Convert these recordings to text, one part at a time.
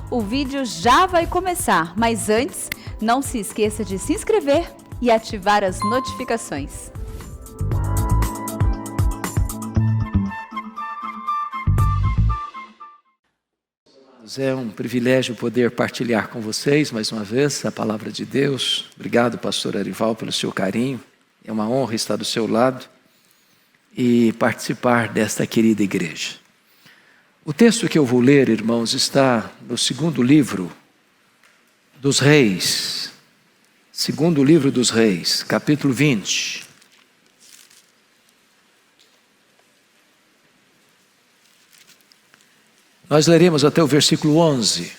O vídeo já vai começar, mas antes, não se esqueça de se inscrever e ativar as notificações. É um privilégio poder partilhar com vocês mais uma vez a palavra de Deus. Obrigado, pastor Arival, pelo seu carinho. É uma honra estar do seu lado e participar desta querida igreja. O texto que eu vou ler, irmãos, está no segundo livro dos Reis. Segundo livro dos Reis, capítulo 20. Nós leremos até o versículo 11.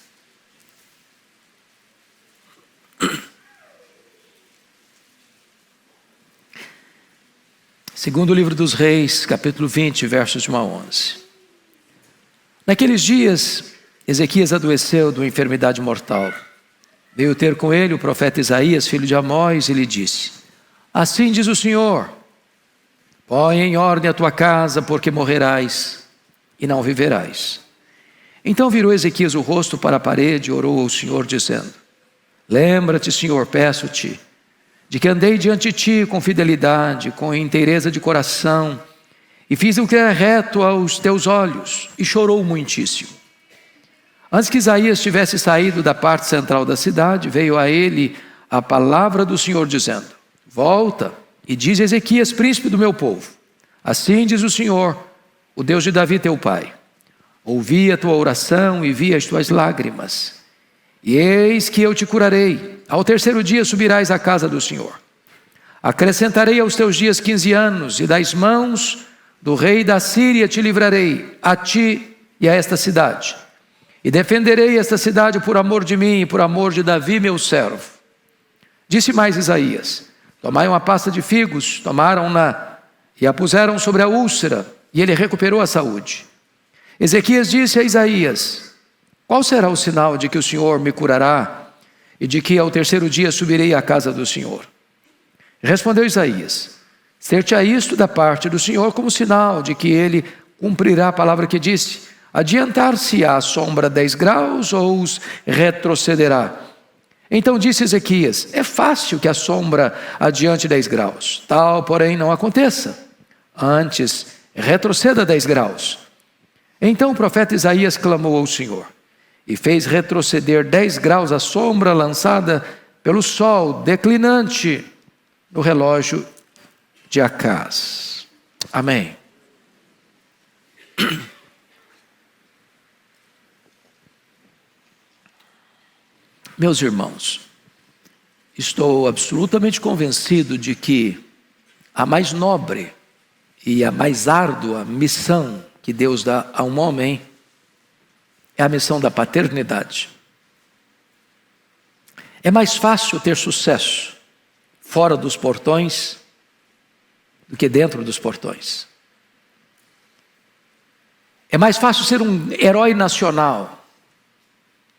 Segundo livro dos Reis, capítulo 20, versos de 1 a 11. Naqueles dias, Ezequias adoeceu de uma enfermidade mortal. Veio ter com ele o profeta Isaías, filho de Amós, e lhe disse: Assim diz o Senhor, põe em ordem a tua casa, porque morrerás e não viverás. Então virou Ezequias o rosto para a parede e orou ao Senhor, dizendo: Lembra-te, Senhor, peço-te, de que andei diante de ti com fidelidade, com inteireza de coração, e fiz o que é reto aos teus olhos, e chorou muitíssimo. Antes que Isaías tivesse saído da parte central da cidade, veio a ele a palavra do Senhor, dizendo: Volta e diz a Ezequias, príncipe do meu povo: Assim diz o Senhor, o Deus de Davi teu pai: Ouvi a tua oração e vi as tuas lágrimas, e eis que eu te curarei. Ao terceiro dia subirás à casa do Senhor. Acrescentarei aos teus dias 15 anos, e das mãos do rei da Síria te livrarei, a ti e a esta cidade. E defenderei esta cidade por amor de mim e por amor de Davi meu servo. Disse mais Isaías: Tomai uma pasta de figos, tomaram-na e a puseram sobre a úlcera, e ele recuperou a saúde. Ezequias disse a Isaías: Qual será o sinal de que o Senhor me curará e de que ao terceiro dia subirei à casa do Senhor? Respondeu Isaías: Ser-te-á isto da parte do Senhor como sinal de que ele cumprirá a palavra que disse: Adiantar-se-á a sombra 10 graus ou os retrocederá? Então disse Ezequias: É fácil que a sombra adiante 10 graus. Tal, porém, não aconteça. Antes, retroceda 10 graus. Então o profeta Isaías clamou ao Senhor e fez retroceder 10 graus a sombra lançada pelo sol declinante no relógio de Acaz. Amém. Meus irmãos, estou absolutamente convencido de que a mais nobre e a mais árdua missão que Deus dá a um homem é a missão da paternidade. É mais fácil ter sucesso fora dos portões do que dentro dos portões. É mais fácil ser um herói nacional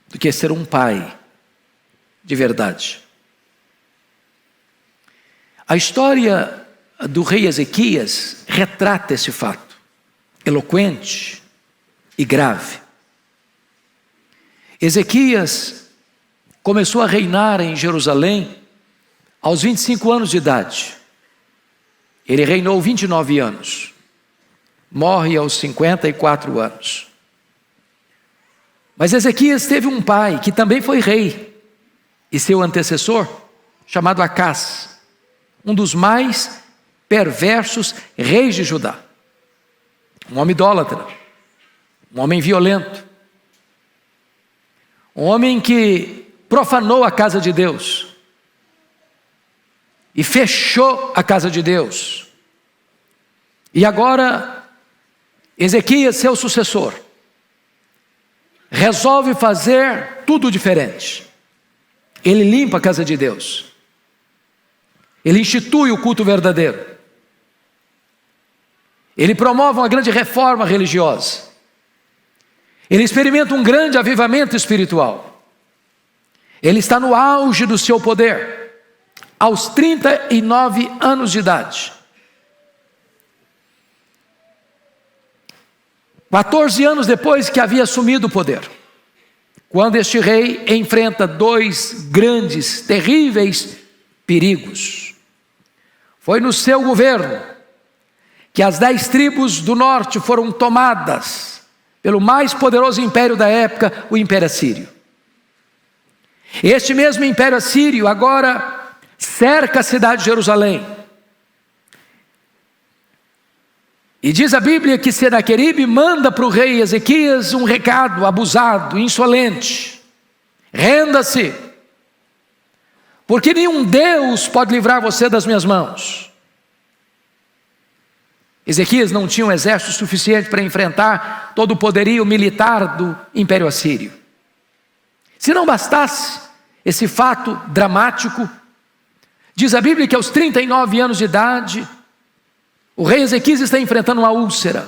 do que ser um pai de verdade. A história do rei Ezequias retrata esse fato, eloquente e grave. Ezequias começou a reinar em Jerusalém aos 25 anos de idade. Ele reinou 29 anos. Morre aos 54 anos. Mas Ezequias teve um pai que também foi rei, e seu antecessor, chamado Acaz, um dos mais perversos reis de Judá. Um homem idólatra, um homem violento, um homem que profanou a casa de Deus e fechou a casa de Deus. E agora, Ezequias, seu sucessor, resolve fazer tudo diferente. Ele limpa a casa de Deus. Ele institui o culto verdadeiro. Ele promove uma grande reforma religiosa. Ele experimenta um grande avivamento espiritual. Ele está no auge do seu poder, aos 39 anos de idade. 14 anos depois que havia assumido o poder. quando este rei enfrenta dois grandes, terríveis perigos. Foi no seu governo que as 10 tribos do norte foram tomadas pelo mais poderoso império da época, o Império Assírio. Este mesmo Império Assírio agora cerca a cidade de Jerusalém. E diz a Bíblia que Senaqueribe manda para o rei Ezequias um recado abusado, insolente: renda-se, porque nenhum Deus pode livrar você das minhas mãos. Ezequias não tinha um exército suficiente para enfrentar todo o poderio militar do Império Assírio. Se não bastasse esse fato dramático, diz a Bíblia que aos 39 anos de idade, o rei Ezequias está enfrentando uma úlcera,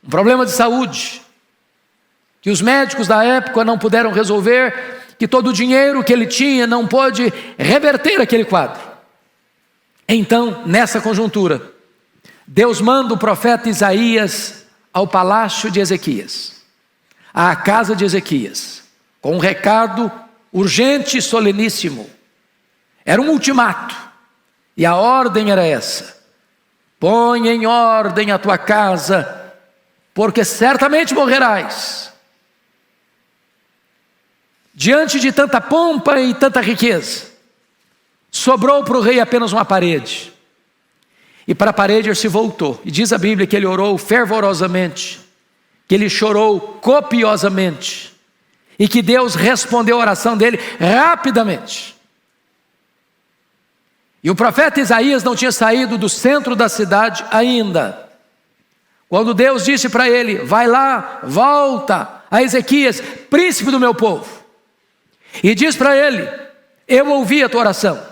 um problema de saúde, que os médicos da época não puderam resolver, que todo o dinheiro que ele tinha não pôde reverter aquele quadro. Então, nessa conjuntura, Deus manda o profeta Isaías ao palácio de Ezequias, à casa de Ezequias, com um recado urgente e soleníssimo. Era um ultimato, e a ordem era essa: põe em ordem a tua casa, porque certamente morrerás. Diante de tanta pompa e tanta riqueza, sobrou para o rei apenas uma parede. E para a parede ele se voltou. E diz a Bíblia que ele orou fervorosamente, que ele chorou copiosamente, e que Deus respondeu a oração dele rapidamente. E o profeta Isaías não tinha saído do centro da cidade ainda, quando Deus disse para ele: vai lá, volta a Ezequias, príncipe do meu povo, e diz para ele: eu ouvi a tua oração,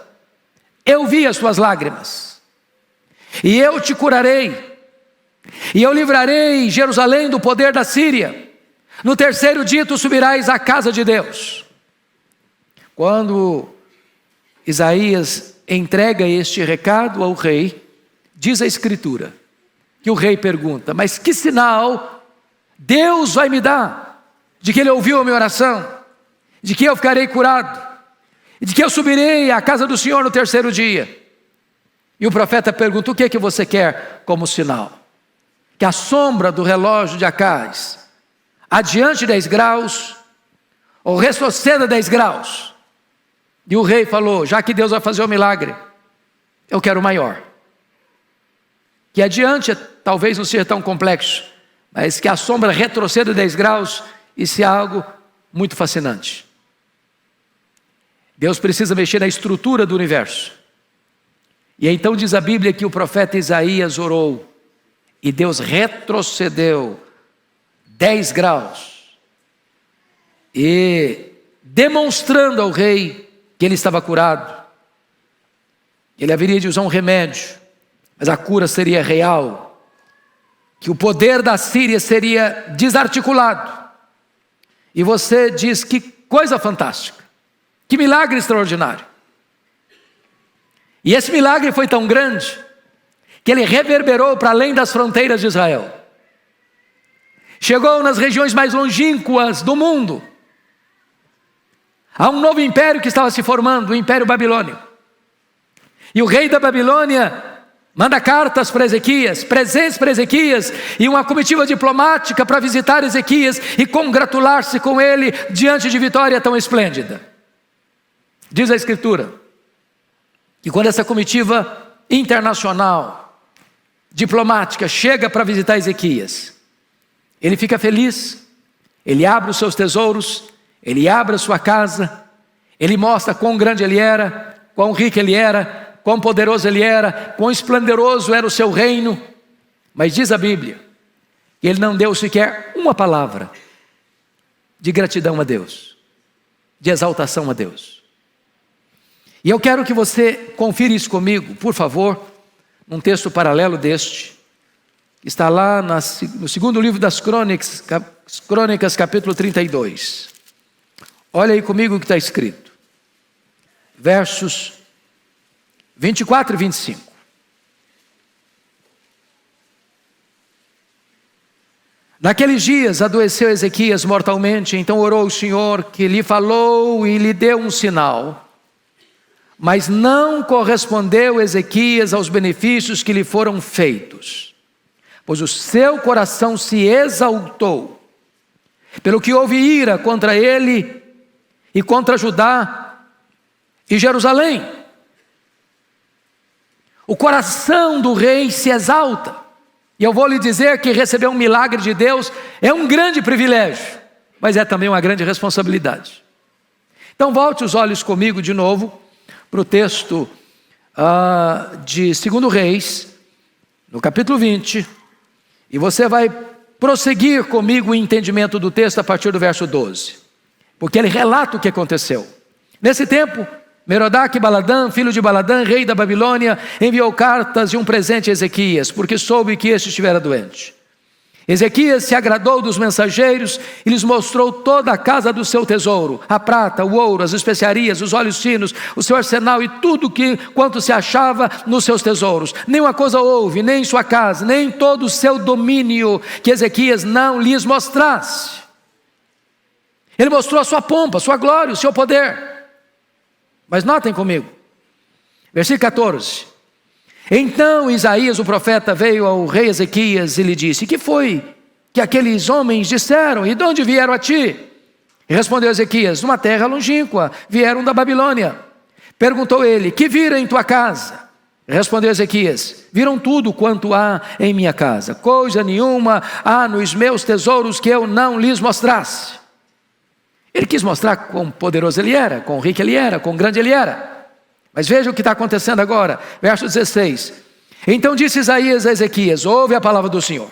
eu vi as tuas lágrimas, e eu te curarei, e eu livrarei Jerusalém do poder da Síria. No terceiro dia tu subirás à casa de Deus. Quando Isaías entrega este recado ao rei, diz a Escritura que o rei pergunta: mas que sinal Deus vai me dar de que ele ouviu a minha oração, de que eu ficarei curado, e de que eu subirei à casa do Senhor no terceiro dia? E o profeta pergunta: o que é que você quer como sinal? Que a sombra do relógio de Acais adiante 10 graus, ou retroceda 10 graus. E o rei falou: já que Deus vai fazer o milagre, eu quero o maior. Que adiante talvez não seja tão complexo, mas que a sombra retroceda 10 graus, isso é algo muito fascinante. Deus precisa mexer na estrutura do universo. E então diz a Bíblia que o profeta Isaías orou, e Deus retrocedeu 10 graus, e demonstrando ao rei que ele estava curado. Ele haveria de usar um remédio, mas a cura seria real, que o poder da Síria seria desarticulado. E você diz: que coisa fantástica, que milagre extraordinário. E esse milagre foi tão grande que ele reverberou para além das fronteiras de Israel. Chegou nas regiões mais longínquas do mundo. Há um novo império que estava se formando, o Império Babilônico. E o rei da Babilônia manda cartas para Ezequias, presentes para Ezequias, e uma comitiva diplomática para visitar Ezequias e congratular-se com ele diante de vitória tão esplêndida. Diz a Escritura que quando essa comitiva internacional, diplomática, chega para visitar Ezequias, ele fica feliz, ele abre os seus tesouros, ele abre a sua casa, ele mostra quão grande ele era, quão rico ele era, quão poderoso ele era, quão esplendoroso era o seu reino. Mas diz a Bíblia que ele não deu sequer uma palavra de gratidão a Deus, de exaltação a Deus. E eu quero que você confira isso comigo, por favor, num texto paralelo deste, que está lá no segundo livro das Crônicas, capítulo 32. Olha aí comigo o que está escrito. Versos 24 e 25. Naqueles dias adoeceu Ezequias mortalmente, então orou o Senhor, que lhe falou e lhe deu um sinal. Mas não correspondeu Ezequias aos benefícios que lhe foram feitos, pois o seu coração se exaltou, pelo que houve ira contra ele e contra Judá e Jerusalém. O coração do rei se exalta. E eu vou lhe dizer que receber um milagre de Deus é um grande privilégio, mas é também uma grande responsabilidade. Então volte os olhos comigo de novo para o texto de 2 Reis, no capítulo 20, e você vai prosseguir comigo o entendimento do texto a partir do verso 12, porque ele relata o que aconteceu. Nesse tempo, Merodach-Baladã, filho de Baladã, rei da Babilônia, enviou cartas e um presente a Ezequias, porque soube que este estivera doente. Ezequias se agradou dos mensageiros e lhes mostrou toda a casa do seu tesouro, a prata, o ouro, as especiarias, os óleos finos, o seu arsenal e tudo quanto se achava nos seus tesouros. Nenhuma coisa houve, nem em sua casa, nem em todo o seu domínio, que Ezequias não lhes mostrasse. Ele mostrou a sua pompa, a sua glória, o seu poder. Mas notem comigo, versículo 14. Então Isaías o profeta veio ao rei Ezequias e lhe disse: que foi que aqueles homens disseram e de onde vieram a ti? E respondeu Ezequias: numa terra longínqua, vieram da Babilônia. Perguntou ele: que viram em tua casa? E respondeu Ezequias: viram tudo quanto há em minha casa, coisa nenhuma há nos meus tesouros que eu não lhes mostrasse. Ele quis mostrar quão poderoso ele era, quão rico ele era, quão grande ele era. Mas veja o que está acontecendo agora, verso 16. Então disse Isaías a Ezequias: ouve a palavra do Senhor.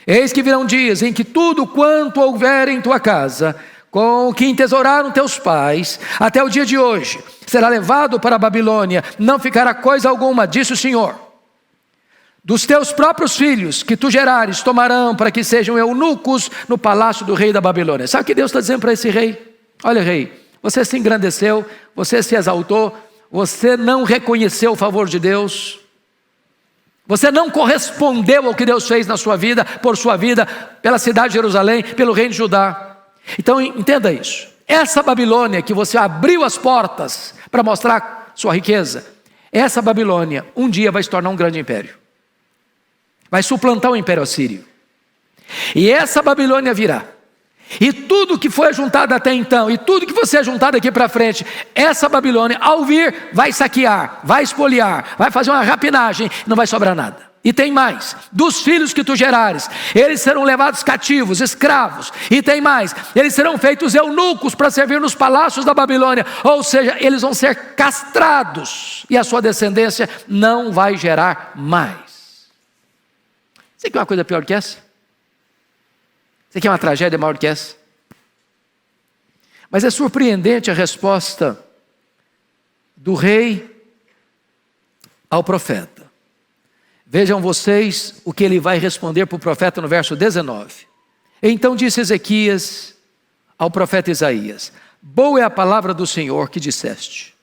Eis que virão dias em que tudo quanto houver em tua casa, com o que entesouraram teus pais, até o dia de hoje, será levado para a Babilônia, não ficará coisa alguma, disse o Senhor. Dos teus próprios filhos que tu gerares, tomarão para que sejam eunucos no palácio do rei da Babilônia. Sabe o que Deus está dizendo para esse rei? Olha, rei, você se engrandeceu, você se exaltou, você não reconheceu o favor de Deus, você não correspondeu ao que Deus fez na sua vida, por sua vida, pela cidade de Jerusalém, pelo reino de Judá. Então entenda isso. Essa Babilônia que você abriu as portas para mostrar sua riqueza, essa Babilônia um dia vai se tornar um grande império. Vai suplantar o império assírio. E essa Babilônia virá. E tudo que foi juntado até então, e tudo que você é juntado daqui para frente, essa Babilônia, ao vir, vai saquear, vai espoliar, vai fazer uma rapinagem, não vai sobrar nada. E tem mais: dos filhos que tu gerares, eles serão levados cativos, escravos. E tem mais: eles serão feitos eunucos para servir nos palácios da Babilônia. Ou seja, eles vão ser castrados, e a sua descendência não vai gerar mais. Você quer uma coisa pior que essa? Você quer uma tragédia maior que essa? Mas é surpreendente a resposta do rei ao profeta. Vejam vocês o que ele vai responder para o profeta no verso 19. Então disse Ezequias ao profeta Isaías: boa é a palavra do Senhor que disseste,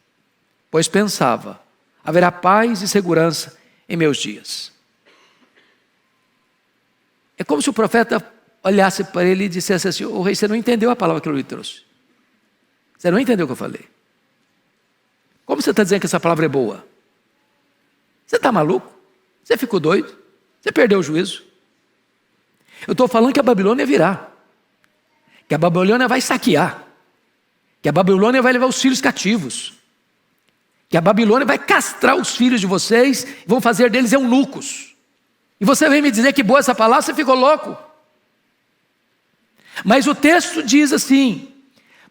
pois pensava, haverá paz e segurança em meus dias. É como se o profeta olhasse para ele e dissesse assim: ô rei, você não entendeu a palavra que eu lhe trouxe. Você não entendeu o que eu falei. Como você está dizendo que essa palavra é boa? Você está maluco? Você ficou doido? Você perdeu o juízo? Eu estou falando que a Babilônia virá, que a Babilônia vai saquear, que a Babilônia vai levar os filhos cativos, que a Babilônia vai castrar os filhos de vocês e vão fazer deles eunucos. E você vem me dizer que boa essa palavra, você ficou louco. Mas o texto diz assim: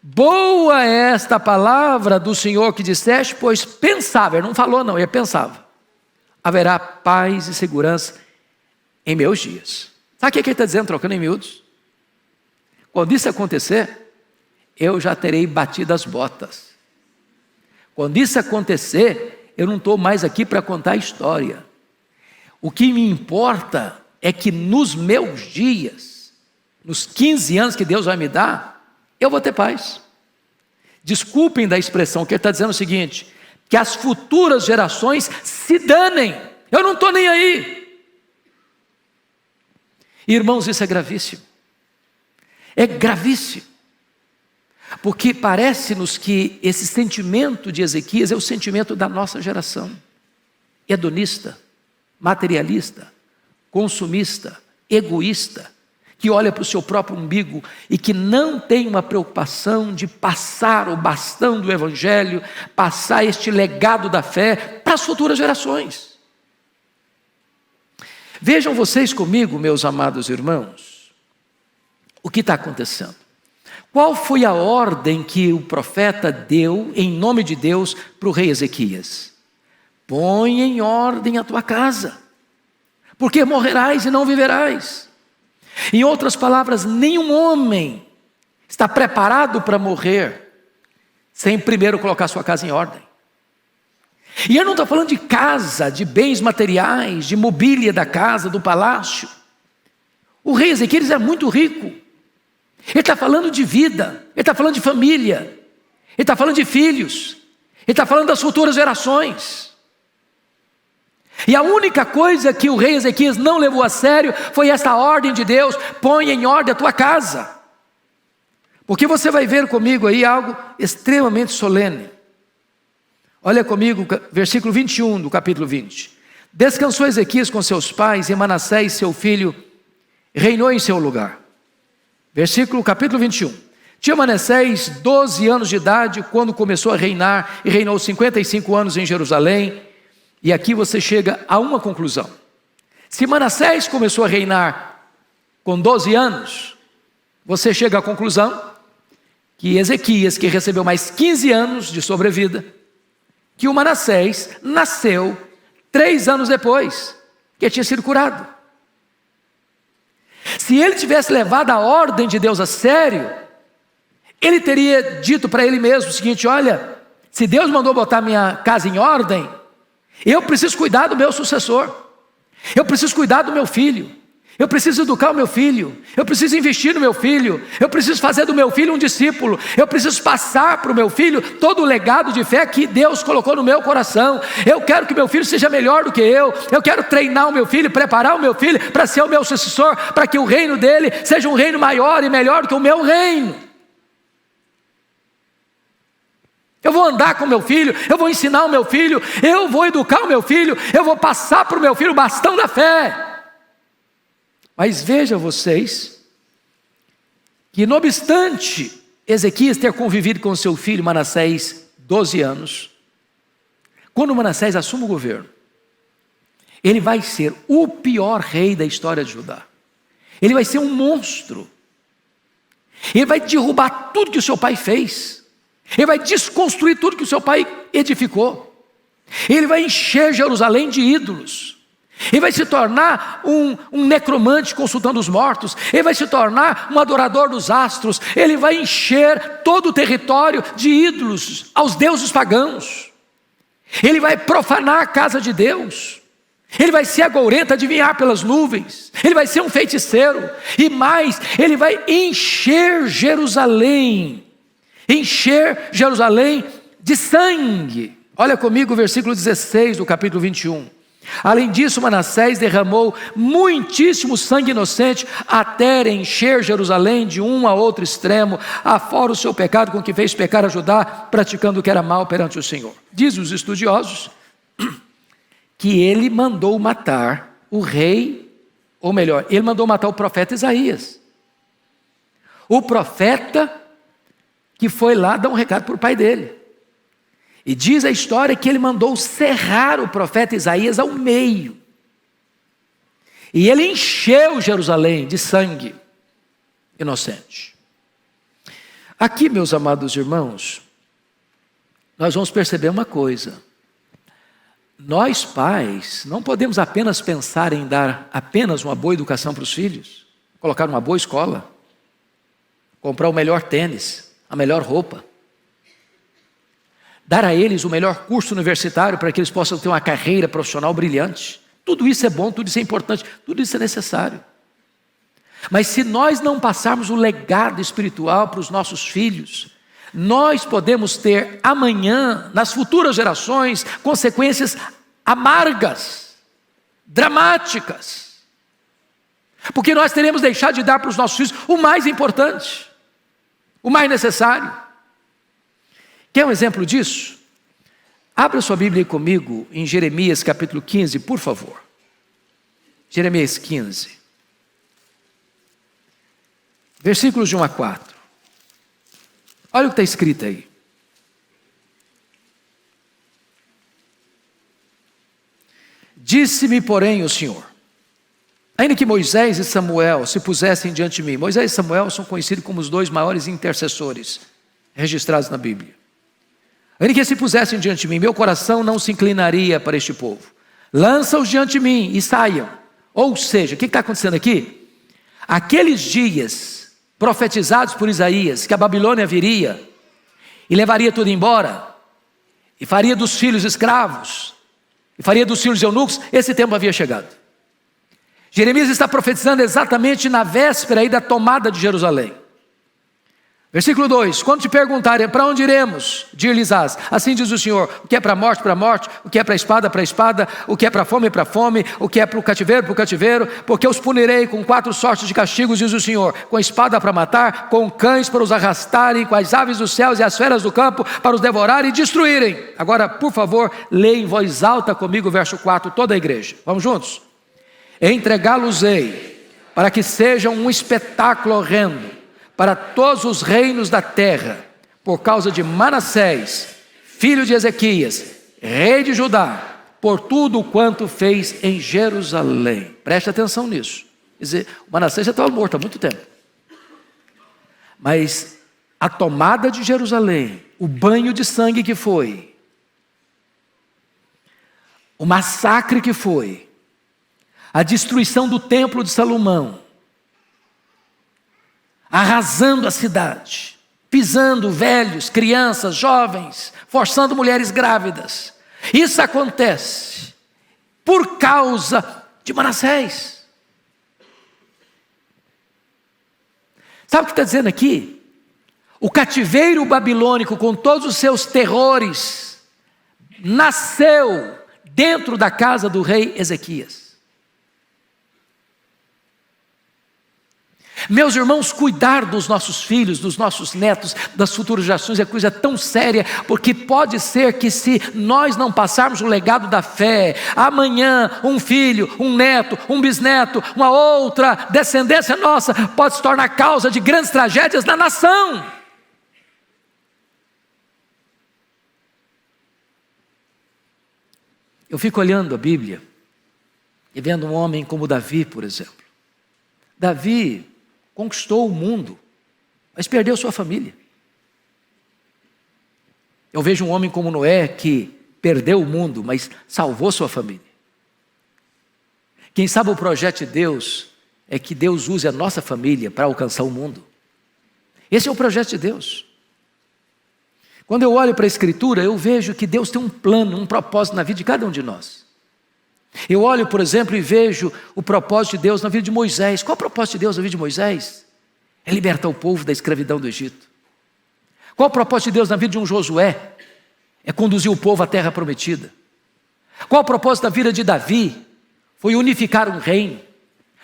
boa é esta palavra do Senhor que disseste, pois pensava, ele não falou não, ele pensava, haverá paz e segurança em meus dias. Sabe o que ele está dizendo, trocando em miúdos? Quando isso acontecer, eu já terei batido as botas. Quando isso acontecer, eu não estou mais aqui para contar a história. O que me importa é que nos meus dias, nos 15 anos que Deus vai me dar, eu vou ter paz. Desculpem da expressão, que ele está dizendo o seguinte: que as futuras gerações se danem, eu não estou nem aí. Irmãos, isso é gravíssimo. É gravíssimo. Porque parece-nos que esse sentimento de Ezequias é o sentimento da nossa geração. Hedonista, materialista, consumista, egoísta, que olha para o seu próprio umbigo e que não tem uma preocupação de passar o bastão do Evangelho, passar este legado da fé para as futuras gerações. Vejam vocês comigo, meus amados irmãos, o que está acontecendo. Qual foi a ordem que o profeta deu, em nome de Deus, para o rei Ezequias? Põe em ordem a tua casa, porque morrerás e não viverás. Em outras palavras, nenhum homem está preparado para morrer sem primeiro colocar sua casa em ordem. E eu não estou falando de casa, de bens materiais, de mobília da casa, do palácio. O rei Ezequias é muito rico. Ele está falando de vida, ele está falando de família, ele está falando de filhos, ele está falando das futuras gerações. E a única coisa que o rei Ezequias não levou a sério foi esta ordem de Deus: põe em ordem a tua casa. Porque você vai ver comigo aí algo extremamente solene. Olha comigo, versículo 21 do capítulo 20. Descansou Ezequias com seus pais e Manassés, seu filho, reinou em seu lugar. Capítulo 21. Tinha Manassés 12 anos de idade quando começou a reinar e reinou 55 anos em Jerusalém. E aqui você chega a uma conclusão. Se Manassés começou a reinar com 12 anos, você chega à conclusão que Ezequias, que recebeu mais 15 anos de sobrevida, que o Manassés nasceu 3 anos depois, que tinha sido curado. Se ele tivesse levado a ordem de Deus a sério, ele teria dito para ele mesmo o seguinte: olha, se Deus mandou botar minha casa em ordem, eu preciso cuidar do meu sucessor, eu preciso cuidar do meu filho, eu preciso educar o meu filho, eu preciso investir no meu filho, eu preciso fazer do meu filho um discípulo, eu preciso passar para o meu filho todo o legado de fé que Deus colocou no meu coração. Eu quero que meu filho seja melhor do que eu quero treinar o meu filho, preparar o meu filho para ser o meu sucessor, para que o reino dele seja um reino maior e melhor do que o meu reino. Eu vou andar com o meu filho, eu vou ensinar o meu filho, eu vou educar o meu filho, eu vou passar para o meu filho o bastão da fé. Mas vejam vocês, que não obstante Ezequias ter convivido com seu filho Manassés 12 anos, quando Manassés assume o governo, ele vai ser o pior rei da história de Judá. Ele vai ser um monstro. Ele vai derrubar tudo que o seu pai fez. Ele vai desconstruir tudo que o seu pai edificou. Ele vai encher Jerusalém de ídolos. Ele vai se tornar um necromante consultando os mortos. Ele vai se tornar um adorador dos astros. Ele vai encher todo o território de ídolos aos deuses pagãos. Ele vai profanar a casa de Deus. Ele vai ser agourento, adivinhar pelas nuvens. Ele vai ser um feiticeiro. E mais, ele vai encher Jerusalém de sangue. Olha comigo o versículo 16 do capítulo 21. Além disso, Manassés derramou muitíssimo sangue inocente até encher Jerusalém de um a outro extremo, afora o seu pecado com que fez pecar a Judá, praticando o que era mal perante o Senhor. Diz os estudiosos que ele mandou matar o rei, ou melhor, ele mandou matar o profeta Isaías. O profeta que foi lá dar um recado para o pai dele. E diz a história que ele mandou serrar o profeta Isaías ao meio. E ele encheu Jerusalém de sangue inocente. Aqui, meus amados irmãos, nós vamos perceber uma coisa. Nós pais não podemos apenas pensar em dar apenas uma boa educação para os filhos, colocar uma boa escola, comprar o melhor tênis, a melhor roupa, dar a eles o melhor curso universitário para que eles possam ter uma carreira profissional brilhante. Tudo isso é bom, tudo isso é importante, tudo isso é necessário. Mas se nós não passarmos o legado espiritual para os nossos filhos, nós podemos ter amanhã, nas futuras gerações, consequências amargas, dramáticas. Porque nós teremos deixado de dar para os nossos filhos o mais importante, o mais necessário. Quer um exemplo disso? Abra sua Bíblia comigo em Jeremias capítulo 15, por favor. Jeremias 15. Versículos de 1 a 4. Olha o que está escrito aí. Disse-me, porém, o Senhor, ainda que Moisés e Samuel se pusessem diante de mim. Moisés e Samuel são conhecidos como os dois maiores intercessores registrados na Bíblia. Ainda que se pusessem diante de mim, meu coração não se inclinaria para este povo. Lança-os diante de mim e saiam. Ou seja, o que está acontecendo aqui? Aqueles dias profetizados por Isaías, que a Babilônia viria e levaria tudo embora, e faria dos filhos escravos, e faria dos filhos eunucos, esse tempo havia chegado. Jeremias está profetizando exatamente na véspera aí da tomada de Jerusalém. Versículo 2: quando te perguntarem para onde iremos, dir-lhes-ás, assim diz o Senhor, o que é para a morte, para a morte, o que é para a espada, o que é para a fome, para a fome, o que é para o cativeiro, porque os punirei com 4 sortes de castigos, diz o Senhor, com espada para matar, com cães para os arrastarem, com as aves dos céus e as feras do campo para os devorarem e destruírem. Agora, por favor, leia em voz alta comigo o verso 4, toda a igreja. Vamos juntos? Entregá-los-ei, para que sejam um espetáculo horrendo para todos os reinos da terra, por causa de Manassés, filho de Ezequias, rei de Judá, por tudo quanto fez em Jerusalém. Preste atenção nisso. Quer dizer, o Manassés já estava morto há muito tempo. Mas a tomada de Jerusalém, o banho de sangue que foi, o massacre que foi, a destruição do templo de Salomão, arrasando a cidade, pisando velhos, crianças, jovens, forçando mulheres grávidas. Isso acontece por causa de Manassés. Sabe o que está dizendo aqui? O cativeiro babilônico, com todos os seus terrores, nasceu dentro da casa do rei Ezequias. Meus irmãos, cuidar dos nossos filhos, dos nossos netos, das futuras gerações é coisa tão séria, porque pode ser que, se nós não passarmos o legado da fé, amanhã um filho, um neto, um bisneto, uma outra descendência nossa pode se tornar causa de grandes tragédias na nação. Eu fico olhando a Bíblia e vendo um homem como Davi, por exemplo. Davi conquistou o mundo, mas perdeu sua família. Eu vejo um homem como Noé, que perdeu o mundo, mas salvou sua família. Quem sabe o projeto de Deus é que Deus use a nossa família para alcançar o mundo. Esse é o projeto de Deus. Quando eu olho para a Escritura, eu vejo que Deus tem um plano, um propósito na vida de cada um de nós. Eu olho, por exemplo, e vejo o propósito de Deus na vida de Moisés. Qual é o propósito de Deus na vida de Moisés? É libertar o povo da escravidão do Egito. Qual é o propósito de Deus na vida de um Josué? É conduzir o povo à terra prometida. Qual é o propósito da vida de Davi? Foi unificar um reino.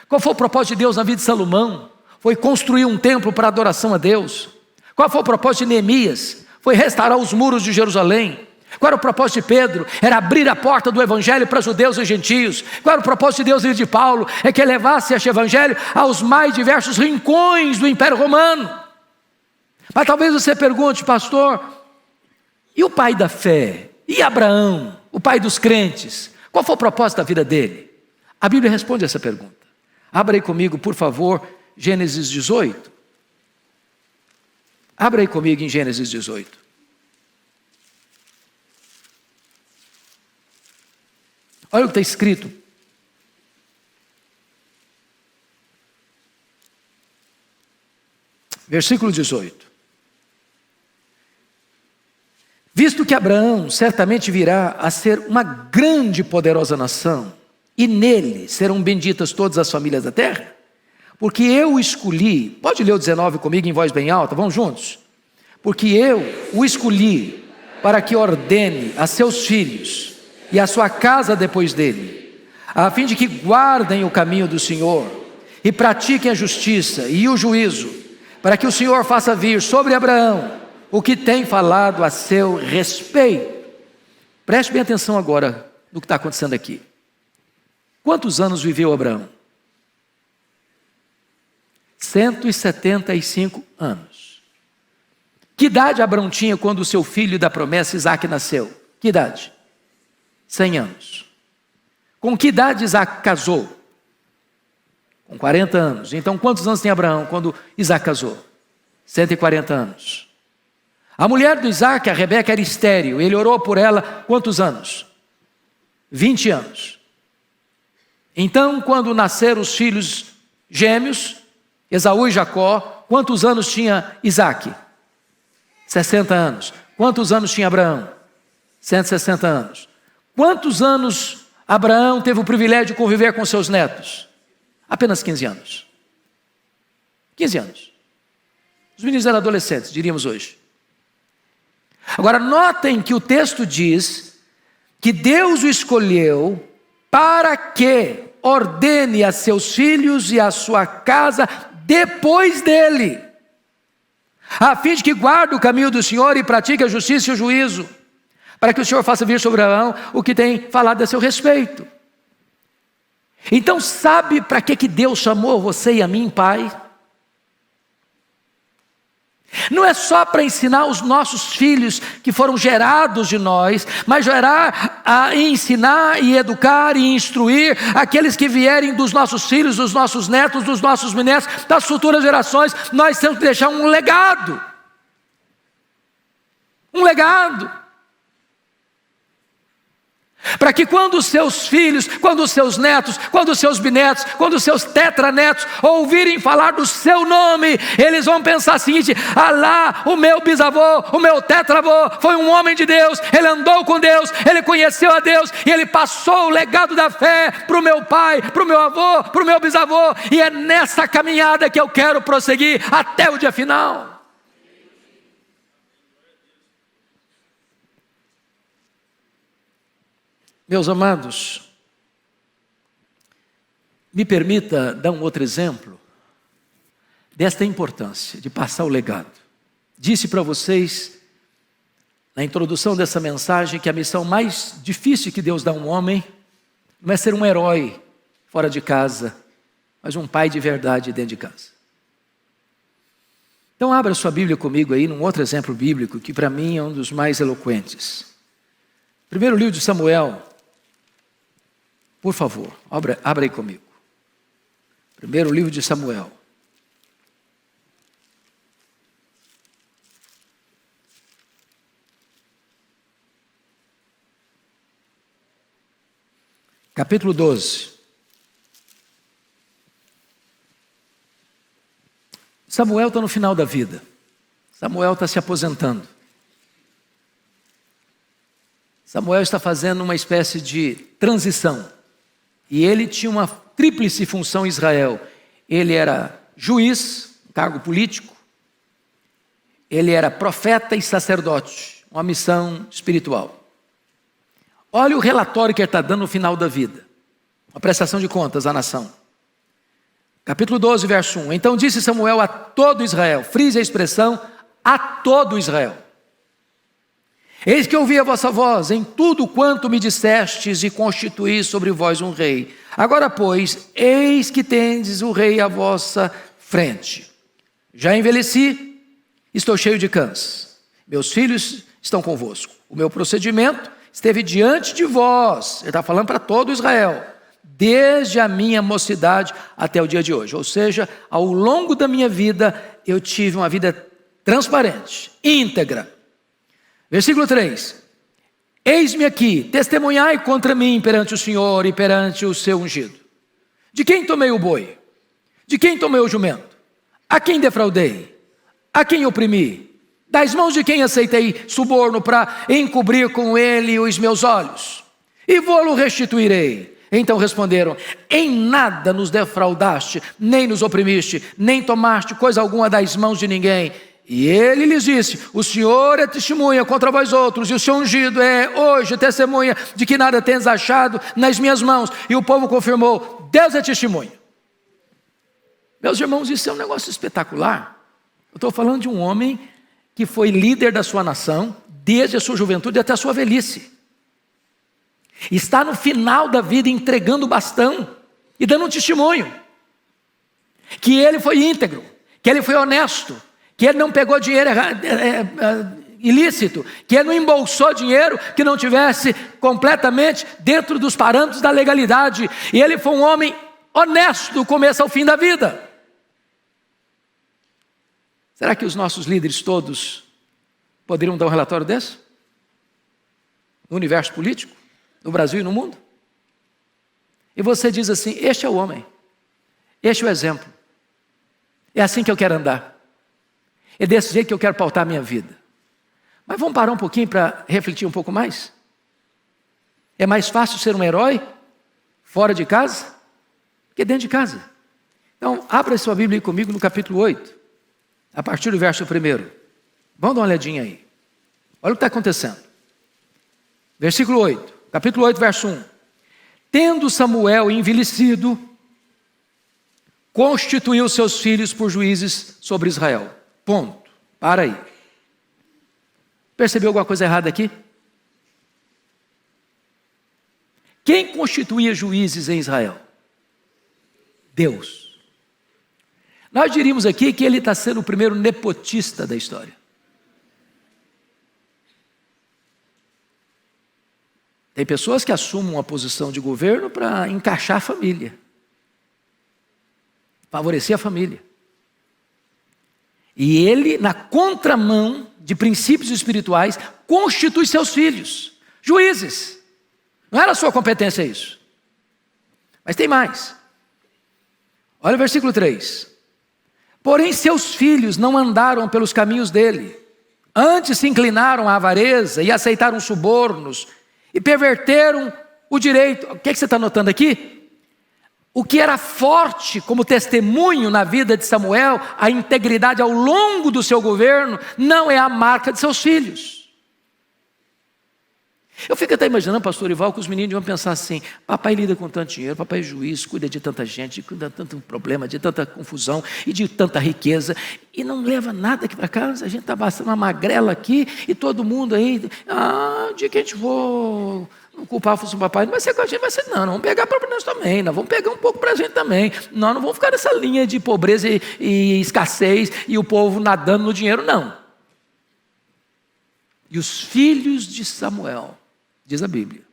Qual foi o propósito de Deus na vida de Salomão? Foi construir um templo para adoração a Deus. Qual foi o propósito de Neemias? Foi restaurar os muros de Jerusalém. Qual era o propósito de Pedro? Era abrir a porta do evangelho para judeus e gentios. Qual era o propósito de Deus e de Paulo? É que levasse este evangelho aos mais diversos rincões do Império Romano. Mas talvez você pergunte, pastor, e o pai da fé? E Abraão, o pai dos crentes? Qual foi o propósito da vida dele? A Bíblia responde essa pergunta. Abra aí comigo, por favor, Gênesis 18. Abra aí comigo em Gênesis 18. Olha o que está escrito. Versículo 18. Visto que Abraão certamente virá a ser uma grande e poderosa nação, e nele serão benditas todas as famílias da terra, porque eu o escolhi, pode ler o 19 comigo em voz bem alta, vamos juntos? Porque eu o escolhi para que ordene a seus filhos e a sua casa depois dele, a fim de que guardem o caminho do Senhor, e pratiquem a justiça e o juízo, para que o Senhor faça vir sobre Abraão o que tem falado a seu respeito. Preste bem atenção agora no que está acontecendo aqui. Quantos anos viveu Abraão? 175 anos. Que idade Abraão tinha quando o seu filho da promessa Isaque nasceu? Que idade? 100 anos. Com que idade Isaque casou? Com 40 anos. Então quantos anos tem Abraão quando Isaque casou? 140 anos. A mulher do Isaque, a Rebeca, era estéril. Ele orou por ela quantos anos? 20 anos. Então, quando nasceram os filhos gêmeos, Esaú e Jacó, quantos anos tinha Isaque? 60 anos. Quantos anos tinha Abraão? 160 anos. Quantos anos Abraão teve o privilégio de conviver com seus netos? Apenas 15 anos. 15 anos. Os meninos eram adolescentes, diríamos hoje. Agora, notem que o texto diz que Deus o escolheu para que ordene a seus filhos e a sua casa depois dele, a fim de que guarde o caminho do Senhor e pratique a justiça e o juízo, para que o Senhor faça vir sobre Abraão o que tem falado a seu respeito. Então, sabe para que Deus chamou você e a mim, pai? Não é só para ensinar os nossos filhos que foram gerados de nós, mas gerar, ensinar e educar e instruir aqueles que vierem dos nossos filhos, dos nossos netos, dos nossos bisnetos, das futuras gerações. Nós temos que deixar um legado. Um legado. Para que quando os seus filhos, quando os seus netos, quando os seus bisnetos, quando os seus tetranetos ouvirem falar do seu nome, eles vão pensar o seguinte: ah lá, o meu bisavô, o meu tetravô foi um homem de Deus, ele andou com Deus, ele conheceu a Deus e ele passou o legado da fé para o meu pai, para o meu avô, para o meu bisavô, e é nessa caminhada que eu quero prosseguir até o dia final. Meus amados, me permita dar um outro exemplo desta importância de passar o legado. Disse para vocês, na introdução dessa mensagem, que a missão mais difícil que Deus dá a um homem não é ser um herói fora de casa, mas um pai de verdade dentro de casa. Então abra sua Bíblia comigo aí, num outro exemplo bíblico, que para mim é um dos mais eloquentes. Primeiro livro de Samuel. Por favor, abra aí comigo. Primeiro livro de Samuel. Capítulo 12. Samuel está no final da vida. Samuel está se aposentando. Samuel está fazendo uma espécie de transição. E ele tinha uma tríplice função em Israel. Ele era juiz, um cargo político. Ele era profeta e sacerdote, uma missão espiritual. Olha o relatório que ele está dando no final da vida. Uma prestação de contas à nação. Capítulo 12, verso 1. Então disse Samuel a todo Israel, frise a expressão, a todo Israel: eis que ouvi a vossa voz em tudo quanto me dissestes e constituí sobre vós um rei. Agora, pois, eis que tendes o rei à vossa frente. Já envelheci, estou cheio de cães. Meus filhos estão convosco. O meu procedimento esteve diante de vós. Ele está falando para todo Israel. Desde a minha mocidade até o dia de hoje. Ou seja, ao longo da minha vida, eu tive uma vida transparente, íntegra. Versículo 3. Eis-me aqui, testemunhai contra mim perante o Senhor e perante o seu ungido. De quem tomei o boi? De quem tomei o jumento? A quem defraudei? A quem oprimi? Das mãos de quem aceitei suborno para encobrir com ele os meus olhos? E vou-lo restituirei. Então responderam: em nada nos defraudaste, nem nos oprimiste, nem tomaste coisa alguma das mãos de ninguém. E ele lhes disse: o Senhor é testemunha contra vós outros, e o seu ungido é hoje testemunha de que nada tens achado nas minhas mãos. E o povo confirmou: Deus é testemunha. Meus irmãos, isso é um negócio espetacular. Eu estou falando de um homem que foi líder da sua nação, desde a sua juventude até a sua velhice. Está no final da vida entregando o bastão e dando um testemunho. Que ele foi íntegro, que ele foi honesto, que ele não pegou dinheiro ilícito, que ele não embolsou dinheiro que não tivesse completamente dentro dos parâmetros da legalidade. E ele foi um homem honesto do começo ao fim da vida. Será que os nossos líderes todos poderiam dar um relatório desse? No universo político, no Brasil e no mundo? E você diz assim: este é o homem, este é o exemplo, é assim que eu quero andar, é desse jeito que eu quero pautar a minha vida. Mas vamos parar um pouquinho para refletir um pouco mais? É mais fácil ser um herói fora de casa que dentro de casa. Então, abra sua Bíblia comigo no capítulo 8, a partir do verso 1. Vamos dar uma olhadinha aí. Olha o que está acontecendo. Versículo 8, capítulo 8, verso 1. Tendo Samuel envelhecido, constituiu seus filhos por juízes sobre Israel. Ponto. Para aí. Percebeu alguma coisa errada aqui? Quem constituía juízes em Israel? Deus. Nós diríamos aqui que ele está sendo o primeiro nepotista da história. Tem pessoas que assumem uma posição de governo para encaixar a família, favorecer a família. E ele, na contramão de princípios espirituais, constitui seus filhos, juízes. Não era sua competência isso. Mas tem mais. Olha o versículo 3. Porém seus filhos não andaram pelos caminhos dele, antes se inclinaram à avareza e aceitaram subornos, e perverteram o direito. O que você está notando aqui? O que era forte como testemunho na vida de Samuel, a integridade ao longo do seu governo, não é a marca de seus filhos. Eu fico até imaginando, pastor Ival, que os meninos vão pensar assim: papai lida com tanto dinheiro, papai é juiz, cuida de tanta gente, cuida de tanto problema, de tanta confusão e de tanta riqueza, e não leva nada aqui para casa. A gente está bastando uma magrela aqui e todo mundo aí, o dia que a gente for não culpar o papai, não vai ser com a gente, vai ser não vamos pegar para nós também, nós vamos pegar um pouco para a gente também, não vamos ficar nessa linha de pobreza e escassez e o povo nadando no dinheiro, não. E os filhos de Samuel, diz a Bíblia,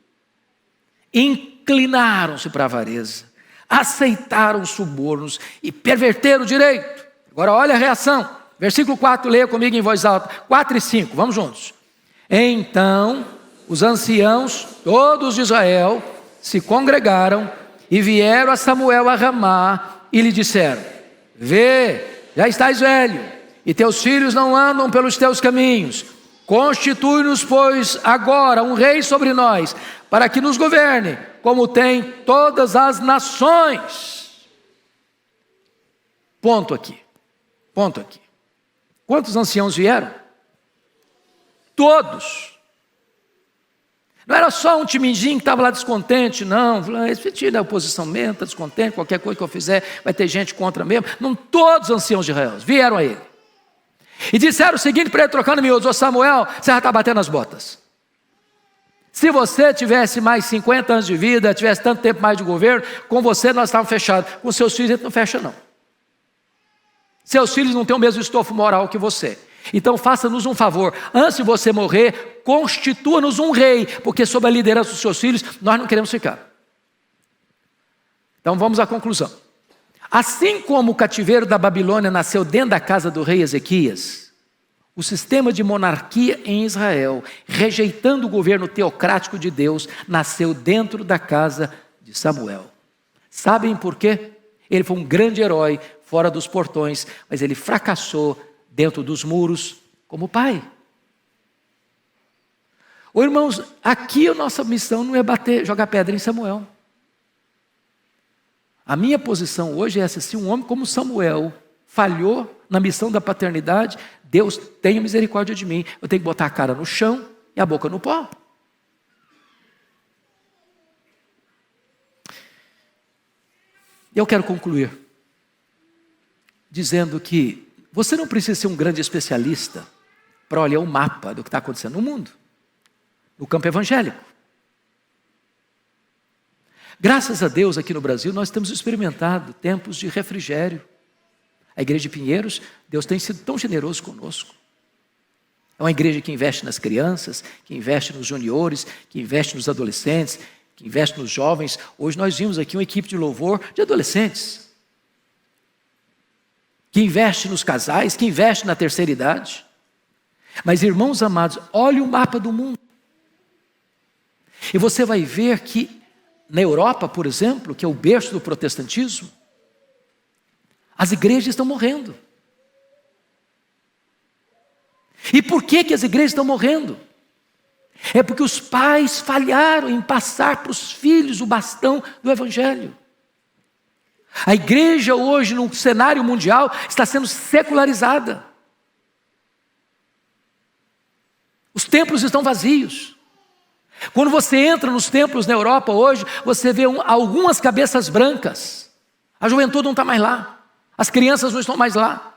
inclinaram-se para a avareza, aceitaram subornos e perverteram o direito. Agora olha a reação, versículo 4, leia comigo em voz alta, 4 e 5, vamos juntos. Então os anciãos, todos de Israel, se congregaram e vieram a Samuel a Ramá e lhe disseram: vê, já estás velho, e teus filhos não andam pelos teus caminhos. Constitui-nos, pois, agora um rei sobre nós, para que nos governe, como tem todas as nações. Ponto aqui. Quantos anciãos vieram? Todos. Não era só um timidinho que estava lá descontente, não. Esse tira da oposição mesmo, está descontente, qualquer coisa que eu fizer vai ter gente contra mesmo. Não, todos os anciãos de Israel vieram a ele. E disseram o seguinte para ele, trocando miúdos: ô Samuel, você já está batendo as botas. Se você tivesse mais 50 anos de vida, tivesse tanto tempo mais de governo, com você nós estávamos fechados. Com seus filhos a gente não fecha não. Seus filhos não têm o mesmo estofo moral que você. Então faça-nos um favor, antes de você morrer, constitua-nos um rei, porque sob a liderança dos seus filhos, nós não queremos ficar. Então vamos à conclusão. Assim como o cativeiro da Babilônia nasceu dentro da casa do rei Ezequias, o sistema de monarquia em Israel, rejeitando o governo teocrático de Deus, nasceu dentro da casa de Samuel. Sabem por quê? Ele foi um grande herói fora dos portões, mas ele fracassou dentro dos muros como pai. Irmãos, aqui a nossa missão não é jogar pedra em Samuel. A minha posição hoje é essa: se um homem como Samuel falhou na missão da paternidade, Deus tenha misericórdia de mim. Eu tenho que botar a cara no chão e a boca no pó. Eu quero concluir. dizendo que você não precisa ser um grande especialista para olhar o mapa do que está acontecendo no mundo, no campo evangélico. Graças a Deus, aqui no Brasil, nós temos experimentado tempos de refrigério. A igreja de Pinheiros, Deus tem sido tão generoso conosco. É uma igreja que investe nas crianças, que investe nos juniores, que investe nos adolescentes, que investe nos jovens. Hoje nós vimos aqui uma equipe de louvor de adolescentes, que investe nos casais, que investe na terceira idade. Mas, irmãos amados, olhe o mapa do mundo. E você vai ver que na Europa, por exemplo, que é o berço do protestantismo, as igrejas estão morrendo. E por que as igrejas estão morrendo? É porque os pais falharam em passar para os filhos o bastão do Evangelho. A igreja hoje, no cenário mundial, está sendo secularizada. Os templos estão vazios. Quando você entra nos templos na Europa hoje, você vê algumas cabeças brancas. A juventude não está mais lá. As crianças não estão mais lá.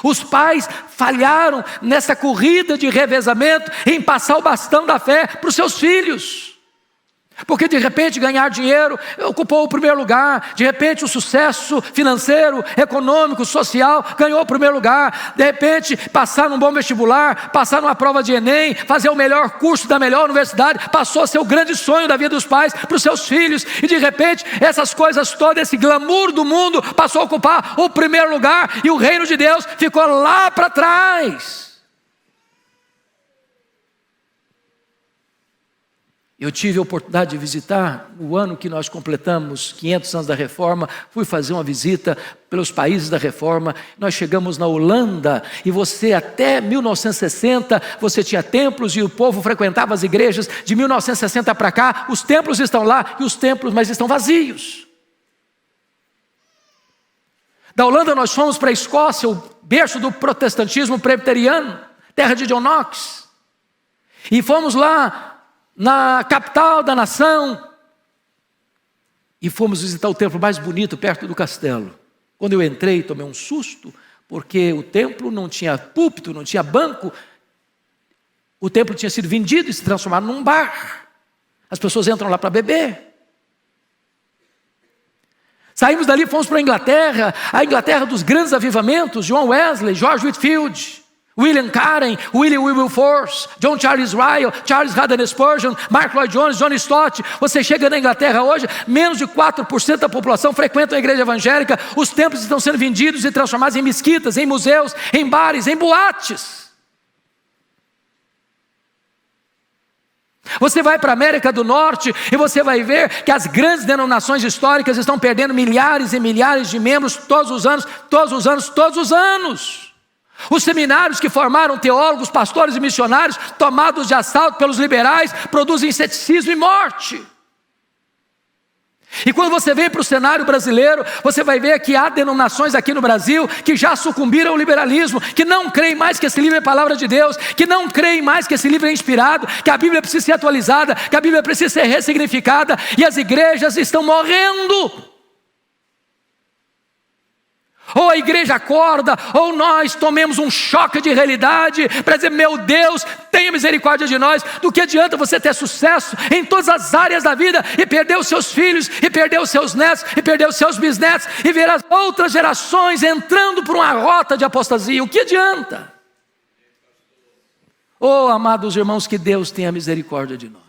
Os pais falharam nessa corrida de revezamento em passar o bastão da fé para os seus filhos. Porque de repente ganhar dinheiro ocupou o primeiro lugar, de repente o sucesso financeiro, econômico, social ganhou o primeiro lugar, de repente passar num bom vestibular, passar numa prova de Enem, fazer o melhor curso da melhor universidade, passou a ser o grande sonho da vida dos pais para os seus filhos, e de repente essas coisas todas, esse glamour do mundo passou a ocupar o primeiro lugar, e o reino de Deus ficou lá para trás. Eu tive a oportunidade de visitar, no ano que nós completamos 500 anos da Reforma, fui fazer uma visita pelos países da Reforma. Nós chegamos na Holanda e você até 1960, você tinha templos e o povo frequentava as igrejas. De 1960 para cá, os templos estão lá, e os templos, mas estão vazios. Da Holanda nós fomos para a Escócia, o berço do protestantismo presbiteriano, terra de John Knox. E fomos lá na capital da nação, e fomos visitar o templo mais bonito perto do castelo. Quando eu entrei, tomei um susto, porque o templo não tinha púlpito, não tinha banco. O templo tinha sido vendido e se transformado num bar. As pessoas entram lá para beber. Saímos dali e fomos para a Inglaterra dos grandes avivamentos, John Wesley, George Whitefield, William Carey, William Wilberforce, John Charles Ryle, Charles Haddon Spurgeon, Mark Lloyd Jones, John Stott. Você chega na Inglaterra hoje, menos de 4% da população frequenta a igreja evangélica. Os templos estão sendo vendidos e transformados em mesquitas, em museus, em bares, em boates. Você vai para a América do Norte e você vai ver que as grandes denominações históricas estão perdendo milhares e milhares de membros todos os anos, todos os anos, todos os anos. Os seminários que formaram teólogos, pastores e missionários, tomados de assalto pelos liberais, produzem ceticismo e morte. E quando você vem para o cenário brasileiro, você vai ver que há denominações aqui no Brasil que já sucumbiram ao liberalismo, que não creem mais que esse livro é palavra de Deus, que não creem mais que esse livro é inspirado, que a Bíblia precisa ser atualizada, que a Bíblia precisa ser ressignificada, e as igrejas estão morrendo. Ou a igreja acorda, ou nós tomemos um choque de realidade para dizer: meu Deus, tenha misericórdia de nós. Do que adianta você ter sucesso em todas as áreas da vida e perder os seus filhos, e perder os seus netos, e perder os seus bisnetos, e ver as outras gerações entrando por uma rota de apostasia? O que adianta? Oh, amados irmãos, que Deus tenha misericórdia de nós.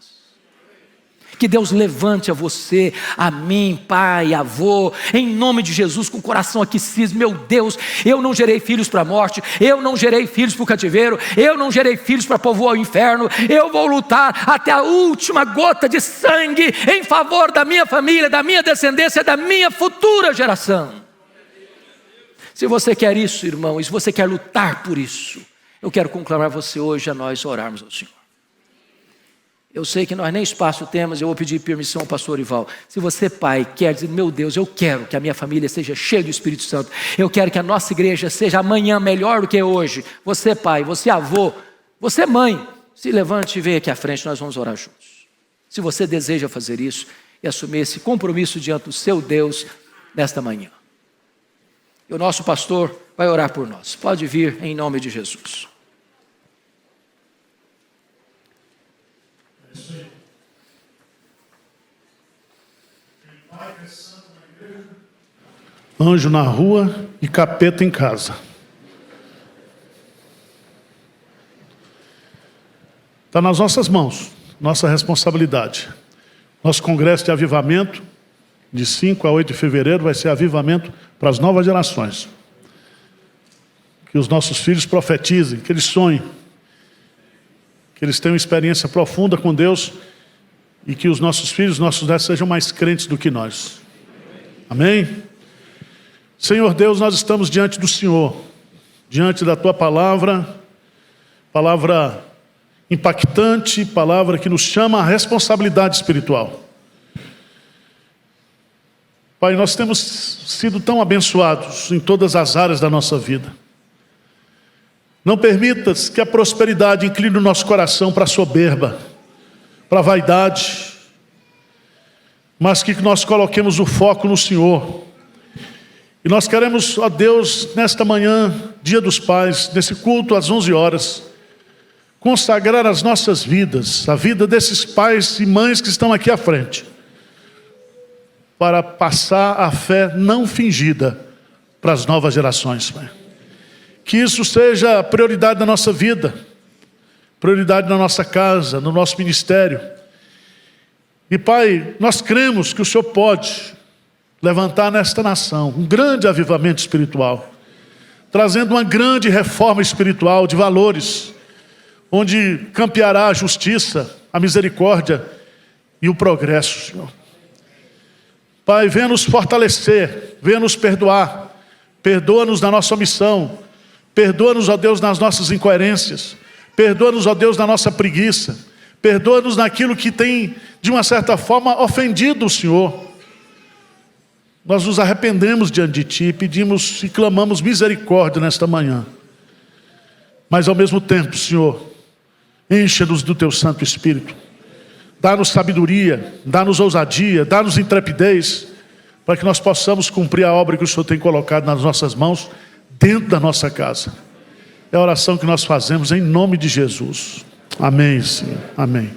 Que Deus levante a você, a mim, pai, avô, em nome de Jesus, com o coração aquecido. Meu Deus, eu não gerei filhos para a morte, eu não gerei filhos para o cativeiro, eu não gerei filhos para povoar o inferno. Eu vou lutar até a última gota de sangue em favor da minha família, da minha descendência, da minha futura geração. Se você quer isso, irmão, e se você quer lutar por isso, eu quero conclamar você hoje a nós orarmos ao Senhor. Eu sei que nós nem espaço temos, eu vou pedir permissão ao pastor Ival. Se você, pai, quer dizer: meu Deus, eu quero que a minha família seja cheia do Espírito Santo, eu quero que a nossa igreja seja amanhã melhor do que hoje. Você, pai, você, avô, você, mãe, se levante e venha aqui à frente, nós vamos orar juntos. Se você deseja fazer isso e assumir esse compromisso diante do seu Deus nesta manhã. E o nosso pastor vai orar por nós. Pode vir em nome de Jesus. Anjo na rua e capeta em casa. Está nas nossas mãos, nossa responsabilidade. Nosso congresso de avivamento, de 5 a 8 de fevereiro, vai ser avivamento para as novas gerações. Que os nossos filhos profetizem, que eles sonhem, que eles tenham experiência profunda com Deus e que os nossos filhos, nossos netos sejam mais crentes do que nós. Amém? Senhor Deus, nós estamos diante do Senhor, diante da Tua palavra, palavra impactante, palavra que nos chama à responsabilidade espiritual. Pai, nós temos sido tão abençoados em todas as áreas da nossa vida. Não permitas que a prosperidade incline o nosso coração para a soberba, para a vaidade, mas que nós coloquemos o foco no Senhor. E nós queremos, ó Deus, nesta manhã, Dia dos Pais, nesse culto às 11 horas, consagrar as nossas vidas, a vida desses pais e mães que estão aqui à frente, para passar a fé não fingida para as novas gerações, Pai. Que isso seja a prioridade da nossa vida, prioridade na nossa casa, no nosso ministério. E Pai, nós cremos que o Senhor pode levantar nesta nação um grande avivamento espiritual, trazendo uma grande reforma espiritual de valores, onde campeará a justiça, a misericórdia e o progresso, Senhor. Pai, venha nos fortalecer, venha nos perdoar, perdoa-nos na nossa omissão, perdoa-nos, ó Deus, nas nossas incoerências, perdoa-nos, ó Deus, na nossa preguiça, perdoa-nos naquilo que tem, de uma certa forma, ofendido o Senhor. Nós nos arrependemos diante de Ti, pedimos e clamamos misericórdia nesta manhã. Mas ao mesmo tempo, Senhor, encha-nos do Teu Santo Espírito. Dá-nos sabedoria, dá-nos ousadia, dá-nos intrepidez, para que nós possamos cumprir a obra que o Senhor tem colocado nas nossas mãos, dentro da nossa casa. É a oração que nós fazemos em nome de Jesus. Amém, Senhor. Amém.